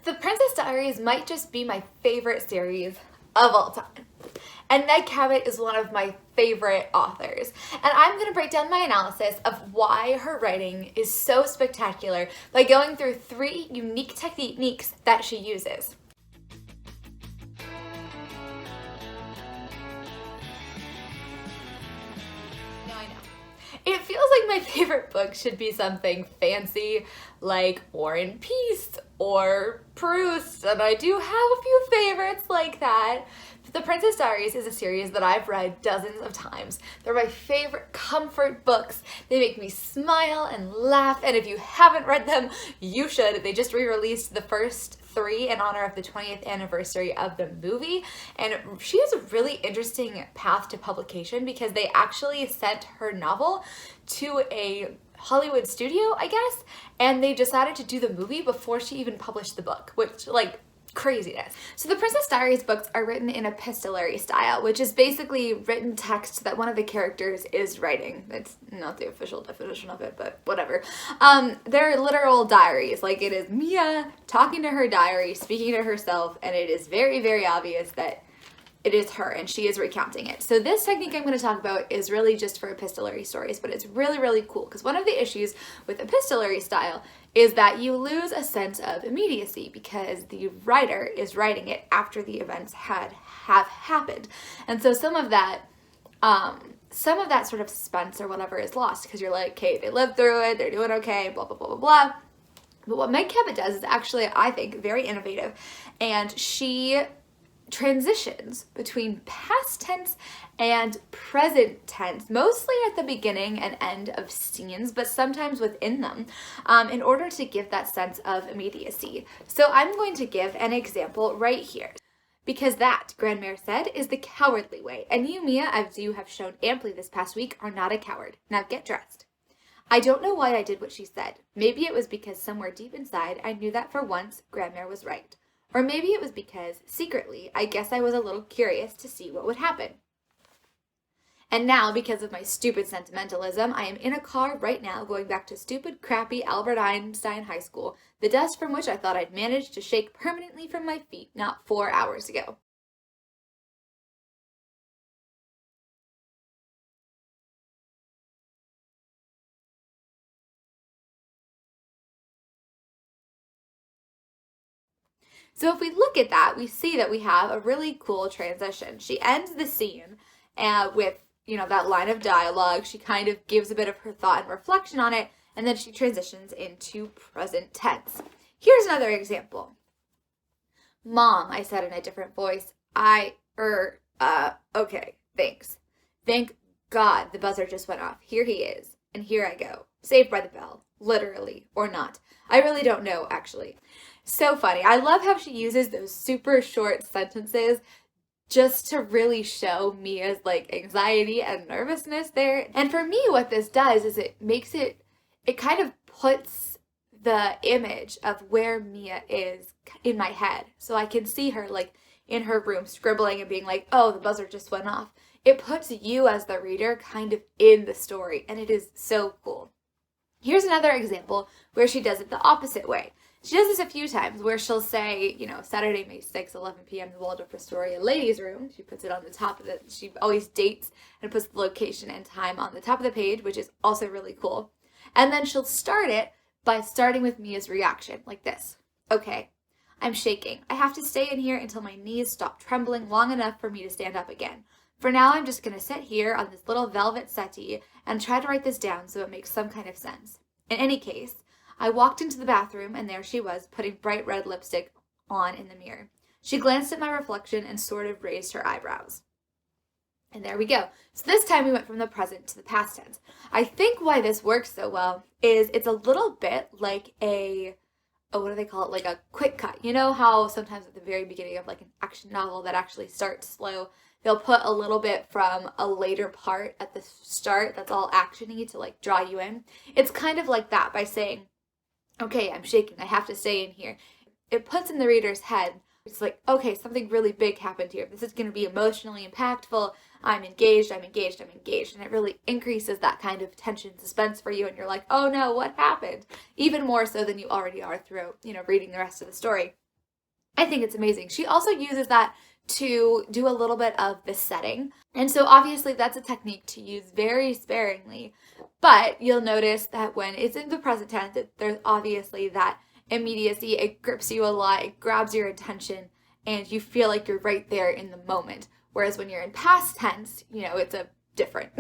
The Princess Diaries might just be my favorite series of all time. And Meg Cabot is one of my favorite authors. And I'm going to break down my analysis of why her writing is so spectacular by going through 3 unique techniques that she uses. It feels like my favorite book should be something fancy like War and Peace or Proust, and I do have a few favorites like that. The Princess Diaries is a series that I've read dozens of times. They're my favorite comfort books. They make me smile and laugh, and if you haven't read them, you should. They just re-released the first 3 in honor of the 20th anniversary of the movie, and she has a really interesting path to publication because they actually sent her novel to a Hollywood studio, I guess, and they decided to do the movie before she even published the book, which, like, craziness. So the Princess Diaries books are written in epistolary style, which is basically written text that one of the characters is writing. It's not the official definition of it, but whatever. They're literal diaries. Like, it is Mia talking to her diary, speaking to herself, and it is very, very obvious that it is her and she is recounting it. So this technique I'm going to talk about is really just for epistolary stories, but it's really, really cool because one of the issues with epistolary style is that you lose a sense of immediacy because the writer is writing it after the events have happened. And so some of that sort of suspense or whatever is lost because you're like, okay, they lived through it, they're doing okay, blah, blah, blah, blah, blah. But what Meg Cabot does is actually, I think, very innovative, and she transitions between past tense and present tense, mostly at the beginning and end of scenes, but sometimes within them, in order to give that sense of immediacy. So I'm going to give an example right here. Because that, Grandmère said, is the cowardly way, and you, Mia, as you have shown amply this past week, are not a coward. Now get dressed. I don't know why I did what she said. Maybe it was because somewhere deep inside I knew that for once Grandmère was right. Or maybe it was because, secretly, I guess I was a little curious to see what would happen. And now, because of my stupid sentimentalism, I am in a car right now going back to stupid, crappy Albert Einstein High School, the dust from which I thought I'd managed to shake permanently from my feet not 4 hours ago. So if we look at that, we see that we have a really cool transition. She ends the scene with, that line of dialogue. She kind of gives a bit of her thought and reflection on it, and then she transitions into present tense. Here's another example. Mom, I said in a different voice. Okay, thanks. Thank God the buzzer just went off. Here he is, and here I go. Saved by the bell, literally, or not. I really don't know, actually. So funny. I love how she uses those super short sentences just to really show Mia's anxiety and nervousness there. And for me, what this does is it kind of puts the image of where Mia is in my head. So I can see her in her room scribbling and being like, oh, the buzzer just went off. It puts you as the reader kind of in the story, and it is so cool. Here's another example where she does it the opposite way. She does this a few times where she'll say, Saturday, May 6th, 11 p.m. the Waldorf Astoria ladies' room. She puts it on the top of it. She always dates and puts the location and time on the top of the page, which is also really cool. And then she'll start it by starting with Mia's reaction, like this. Okay, I'm shaking. I have to stay in here until my knees stop trembling long enough for me to stand up again. For now, I'm just going to sit here on this little velvet settee and try to write this down so it makes some kind of sense. In any case, I walked into the bathroom, and there she was, putting bright red lipstick on in the mirror. She glanced at my reflection and sort of raised her eyebrows. And there we go. So this time we went from the present to the past tense. I think why this works so well is it's a little bit like what do they call it? Like a quick cut. You know how sometimes at the very beginning of an action novel that actually starts slow, they'll put a little bit from a later part at the start that's all action-y to draw you in. It's kind of like that by saying, okay, I'm shaking. I have to stay in here. It puts in the reader's head, it's like, okay, something really big happened here. This is going to be emotionally impactful. I'm engaged. And it really increases that kind of tension, suspense for you. And you're like, oh no, what happened? Even more so than you already are through, reading the rest of the story. I think it's amazing. She also uses that to do a little bit of the setting. And so obviously that's a technique to use very sparingly, but you'll notice that when it's in the present tense, there's obviously that immediacy. It grips you a lot, it grabs your attention, and you feel like you're right there in the moment. Whereas when you're in past tense, it's a different.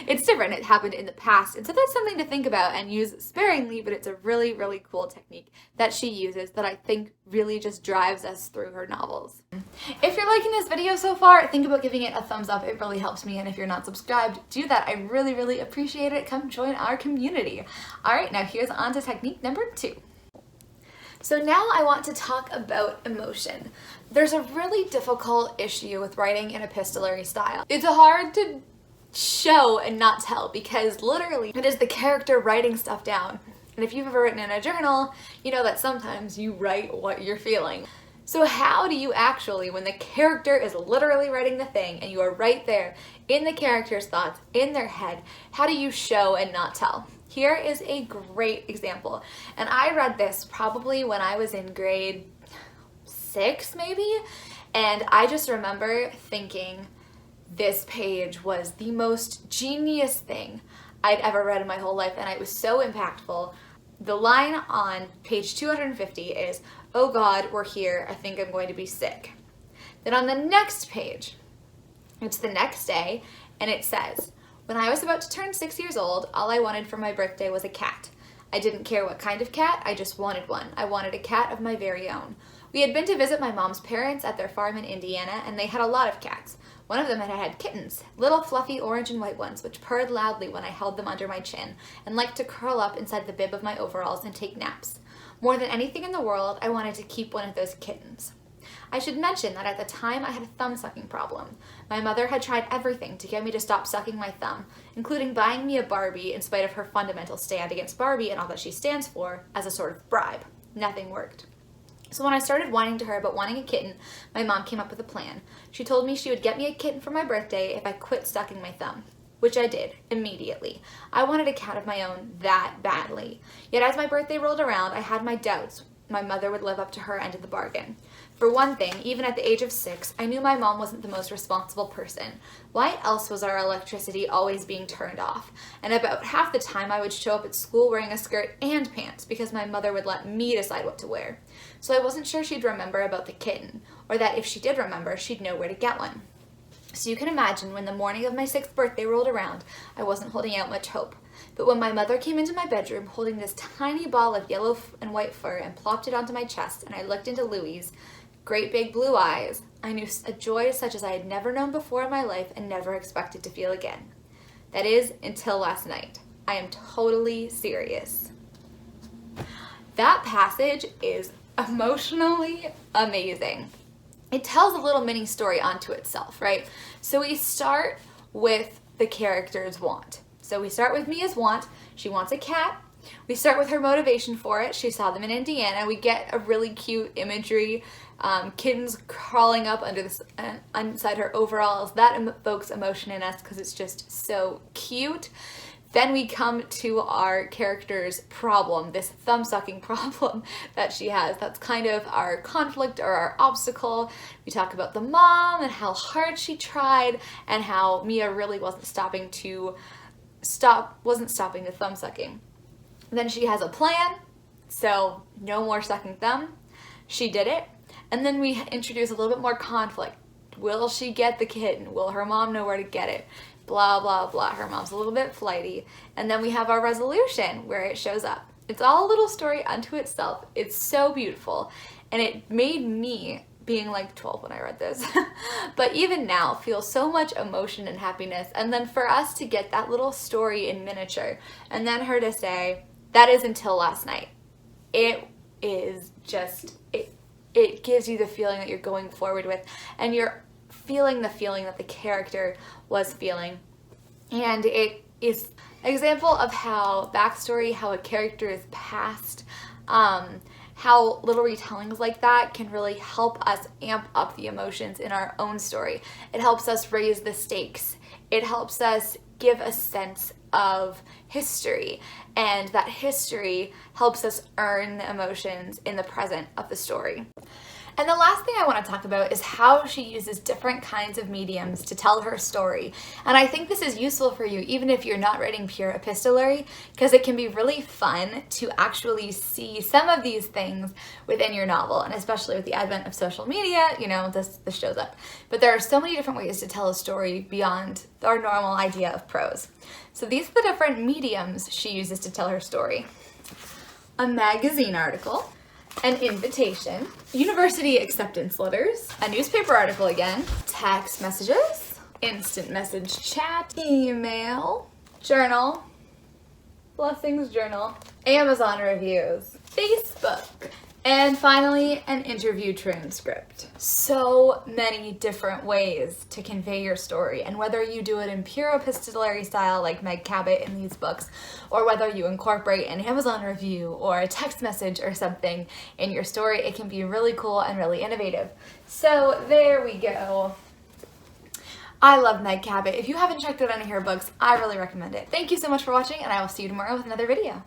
It's different. It happened in the past. And so that's something to think about and use sparingly, but it's a really, really cool technique that she uses that I think really just drives us through her novels. If you're liking this video so far, think about giving it a thumbs up. It really helps me. And if you're not subscribed, do that. I really, really appreciate it. Come join our community. All right, now here's on to technique number 2. So now I want to talk about emotion. There's a really difficult issue with writing in epistolary style. It's hard to show and not tell because literally it is the character writing stuff down. And if you've ever written in a journal, you know that sometimes you write what you're feeling. So how do you actually, when the character is literally writing the thing and you are right there in the character's thoughts, in their head, how do you show and not tell? Here is a great example. And I read this probably when I was in grade 6 maybe, and I just remember thinking this page was the most genius thing I'd ever read in my whole life, and it was so impactful. The line on page 250 is, "Oh God, we're here, I think I'm going to be sick." Then on the next page, it's the next day, and it says, "When I was about to turn 6 years old, all I wanted for my birthday was a cat. I didn't care what kind of cat, I just wanted one. I wanted a cat of my very own. We had been to visit my mom's parents at their farm in Indiana, and they had a lot of cats. One of them had kittens, little fluffy orange and white ones, which purred loudly when I held them under my chin, and liked to curl up inside the bib of my overalls and take naps. More than anything in the world, I wanted to keep one of those kittens. I should mention that at the time I had a thumb-sucking problem. My mother had tried everything to get me to stop sucking my thumb, including buying me a Barbie in spite of her fundamental stand against Barbie and all that she stands for as a sort of bribe. Nothing worked. So when I started whining to her about wanting a kitten, my mom came up with a plan. She told me she would get me a kitten for my birthday if I quit sucking my thumb. Which I did, immediately. I wanted a cat of my own that badly. Yet as my birthday rolled around, I had my doubts my mother would live up to her end of the bargain. For one thing, even at the age of 6, I knew my mom wasn't the most responsible person. Why else was our electricity always being turned off? And about half the time I would show up at school wearing a skirt and pants because my mother would let me decide what to wear. So I wasn't sure she'd remember about the kitten, or that if she did remember, she'd know where to get one. So you can imagine when the morning of my 6th birthday rolled around, I wasn't holding out much hope. But when my mother came into my bedroom holding this tiny ball of yellow and white fur and plopped it onto my chest, and I looked into Louie's great big blue eyes, I knew a joy such as I had never known before in my life and never expected to feel again. That is, until last night. I am totally serious. That passage is emotionally amazing. It tells a little mini story unto itself, right? So we start with the character's want. So we start with Mia's want. She wants a cat. We start with her motivation for it. She saw them in Indiana. We get a really cute imagery. Kittens crawling up under this, inside her overalls. That evokes emotion in us because it's just so cute. Then we come to our character's problem, this thumb-sucking problem that she has. That's kind of our conflict or our obstacle. We talk about the mom and how hard she tried and how Mia really wasn't stopping the thumb-sucking. Then she has a plan, so no more sucking thumb. She did it. And then we introduce a little bit more conflict. Will she get the kitten? Will her mom know where to get it? Blah, blah, blah. Her mom's a little bit flighty. And then we have our resolution where it shows up. It's all a little story unto itself. It's so beautiful. And it made me, being like 12 when I read this, but even now, feel so much emotion and happiness. And then for us to get that little story in miniature, and then her to say, that is until last night. It is just, it gives you the feeling that you're going forward with, and you're feeling the feeling that the character was feeling. And it is an example of how backstory, how a character is past, how little retellings like that can really help us amp up the emotions in our own story. It helps us raise the stakes. It helps us give a sense of history, and that history helps us earn the emotions in the present of the story. And the last thing I want to talk about is how she uses different kinds of mediums to tell her story. And I think this is useful for you even if you're not writing pure epistolary, because it can be really fun to actually see some of these things within your novel. And especially with the advent of social media, you know, this shows up. But there are so many different ways to tell a story beyond our normal idea of prose. So these are the different mediums she uses to tell her story. A magazine article, an invitation, university acceptance letters, a newspaper article again, text messages, instant message chat, email, journal, blessings journal, Amazon reviews, Facebook, and finally an interview transcript. So many different ways to convey your story, and whether you do it in pure epistolary style like Meg Cabot in these books, or whether you incorporate an Amazon review or a text message or something in your story, it can be really cool and really innovative. So there we go. I love Meg Cabot. If you haven't checked out any of her books, I really recommend it. Thank you so much for watching, and I will see you tomorrow with another video.